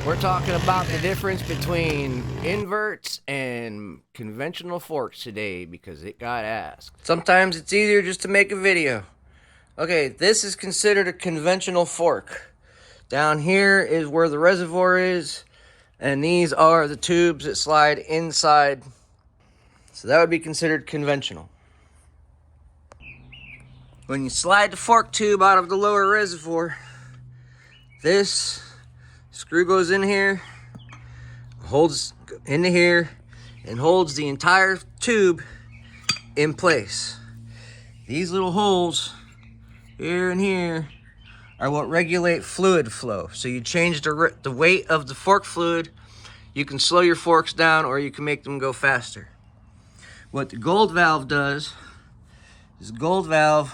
We're talking about the difference between inverts and conventional forks today because it got asked. Sometimes it's easier just to make a video. Okay, this is considered a conventional fork. Down here is where the reservoir is, and these are the tubes that slide inside. So that would be considered conventional. When you slide the fork tube out of the lower reservoir, this screw goes in here, holds into here, and holds the entire tube in place. These little holes here and here are what regulate fluid flow. So you change the weight of the fork fluid, you can slow your forks down or you can make them go faster. What the gold valve does is gold valve,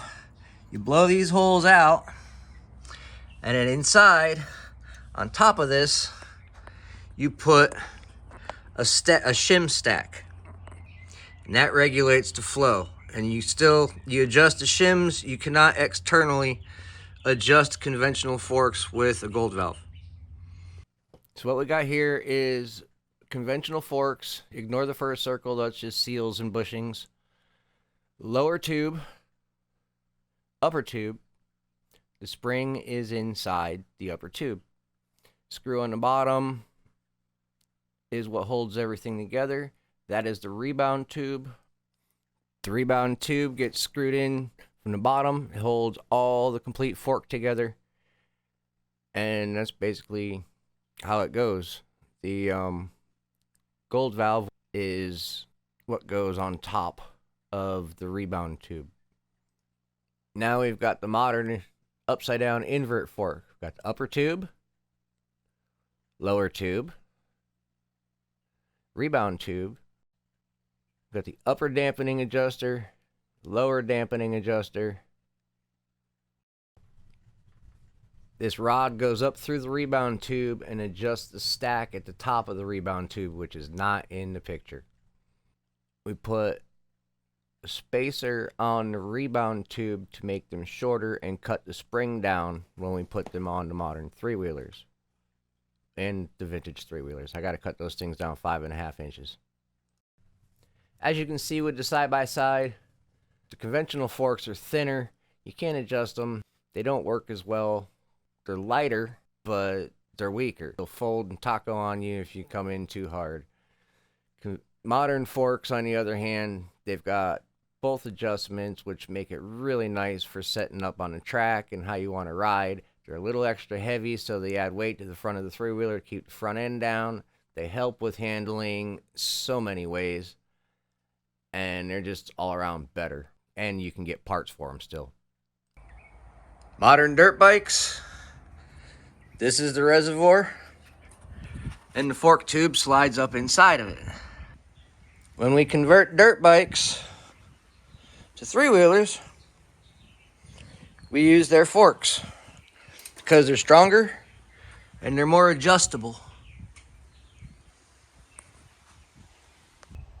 you blow these holes out, and then inside, on top of this, you put a shim stack, and that regulates the flow. And you adjust the shims. You cannot externally adjust conventional forks with a gold valve. So what we got here is conventional forks. Ignore the first circle, that's just seals and bushings. Lower tube, upper tube. The spring is inside the upper tube. Screw on the bottom is what holds everything together. That is the rebound tube. The rebound tube gets screwed in from the bottom. It holds all the complete fork together. And that's basically how it goes. The gold valve is what goes on top of the rebound tube. Now we've got the modern upside down invert fork. We've got the upper tube, lower tube, rebound tube. We've got the upper dampening adjuster, lower dampening adjuster. This rod goes up through the rebound tube and adjusts the stack at the top of the rebound tube, which is not in the picture. We put a spacer on the rebound tube to make them shorter and cut the spring down when we put them on the modern three-wheelers and the vintage three-wheelers. I got to cut those things down 5.5 inches. As you can see with the side-by-side, the conventional forks are thinner. You can't adjust them. They don't work as well. They're lighter, but they're weaker. They'll fold and taco on you if you come in too hard. Modern forks, on the other hand, they've got both adjustments, which make it really nice for setting up on a track and how you want to ride. They're a little extra heavy, so they add weight to the front of the three-wheeler to keep the front end down. They help with handling so many ways, and they're just all around better. And you can get parts for them still. Modern dirt bikes. This is the reservoir, and the fork tube slides up inside of it. When we convert dirt bikes to three-wheelers, we use their forks because they're stronger and they're more adjustable.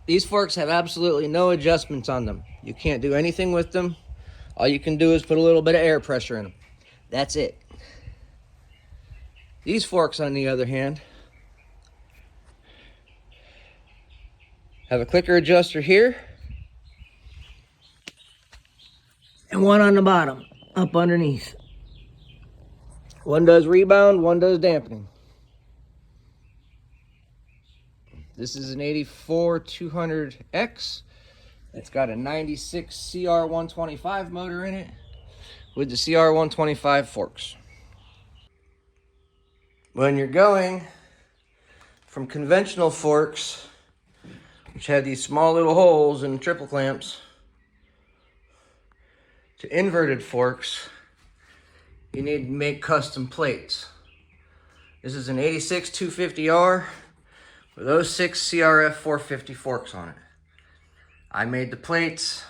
These forks have absolutely no adjustments on them. You can't do anything with them. All you can do is put a little bit of air pressure in them. That's it. These forks, on the other hand, have a clicker adjuster here and one on the bottom, up underneath. One does rebound, one does dampening. This is an 84 200X. It's got a 96 CR125 motor in it with the CR125 forks. When you're going from conventional forks, which have these small little holes and triple clamps, to inverted forks, you need to make custom plates. This is an 86 250R with those 6 CRF 450 forks on it. I made the plates.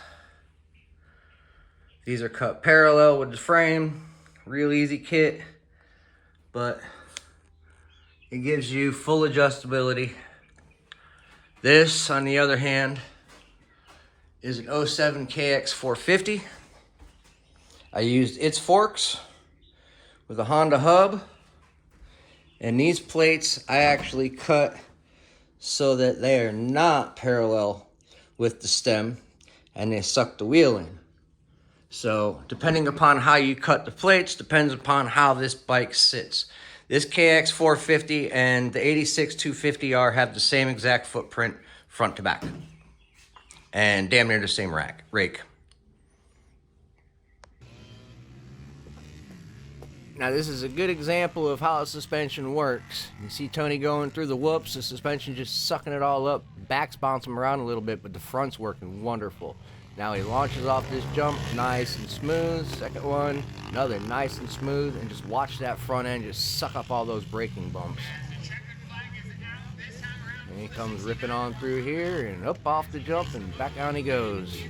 These are cut parallel with the frame. Real easy kit, but it gives you full adjustability. This, on the other hand, is an 07 KX 450. I used its forks with a Honda hub And these plates I actually cut so that they are not parallel with the stem and they suck the wheel in. So depending upon how you cut the plates depends upon how this bike sits. This KX 450 and the 86 250R have the same exact footprint front to back and damn near the same rake. Now this is a good example of how the suspension works. You see Tony going through the whoops, the suspension just sucking it all up. Back's bouncing around a little bit, but the front's working wonderful. Now he launches off this jump, nice and smooth. Second one, another nice and smooth, and just watch that front end just suck up all those braking bumps. And he comes ripping on through here and up off the jump and back down he goes.